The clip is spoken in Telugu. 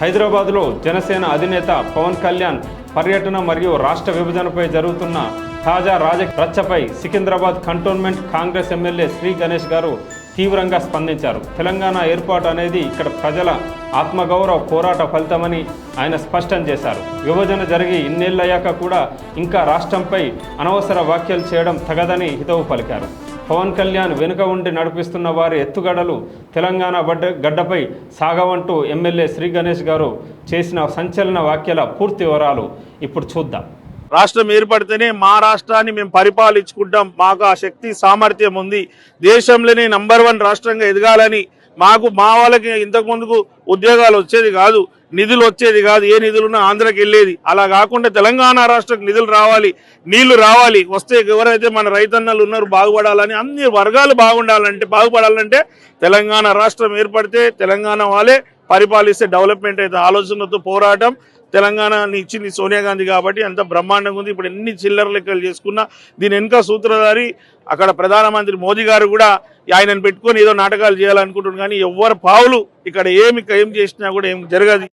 హైదరాబాద్లో జనసేన అధినేత పవన్ కళ్యాణ్ పర్యటన మరియు రాష్ట్ర విభజనపై జరుగుతున్న తాజా రాజకీయ రచ్చపై సికింద్రాబాద్ కంటోన్మెంట్ కాంగ్రెస్ ఎమ్మెల్యే శ్రీ గణేష్ గారు తీవ్రంగా స్పందించారు. తెలంగాణ ఏర్పాటు అనేది ఇక్కడ ప్రజల ఆత్మగౌరవ పోరాట ఫలితమని ఆయన స్పష్టం చేశారు. విభజన జరిగి ఇన్నేళ్లయ్యాక కూడా ఇంకా రాష్ట్రంపై అనవసర వ్యాఖ్యలు చేయడం తగదని హితవు పలికారు. పవన్ కళ్యాణ్ వెనుక ఉండి నడిపిస్తున్న వారి ఎత్తుగడలు తెలంగాణ గడ్డపై సాగవంటూ ఎమ్మెల్యే శ్రీ గణేష్ గారు చేసిన సంచలన వ్యాఖ్యల పూర్తి వివరాలు ఇప్పుడు చూద్దాం. రాష్ట్రం ఏర్పడితేనే మా రాష్ట్రాన్ని మేము పరిపాలించుకుంటాం, మాకు ఆ శక్తి సామర్థ్యం ఉంది, దేశంలోనే నంబర్ 1 రాష్ట్రంగా ఎదగాలని మా వాళ్ళకి ఇంతకు ముందుకు ఉద్యోగాలు వచ్చేది కాదు, నిధులు వచ్చేది కాదు, ఏ నిధులున్నా ఆంధ్రాకి వెళ్ళేది. అలా కాకుండా తెలంగాణ రాష్ట్రకు నిధులు రావాలి, నీళ్లు రావాలి, వస్తే ఎవరైతే మన రైతన్నలు ఉన్నారు బాగుపడాలని, అన్ని వర్గాలు బాగుపడాలంటే తెలంగాణ రాష్ట్రం ఏర్పడితే తెలంగాణ వాళ్ళే పరిపాలిస్తే డెవలప్మెంట్ అయితే ఆలోచనతో పోరాటం తెలంగాణని ఇచ్చింది సోనియా గాంధీ కాబట్టి అంత బ్రహ్మాండంగా ఉంది. ఇప్పుడు ఎన్ని చిల్లర లెక్కలు చేసుకున్నా దీని వెనుక సూత్రధారి అక్కడ ప్రధానమంత్రి మోదీ గారు కూడా ఆయనను పెట్టుకొని ఏదో నాటకాలు చేయాలనుకుంటున్నారు. కానీ ఎవరు పావులు ఇక్కడ ఏం చేసినా కూడా ఏం జరగదు.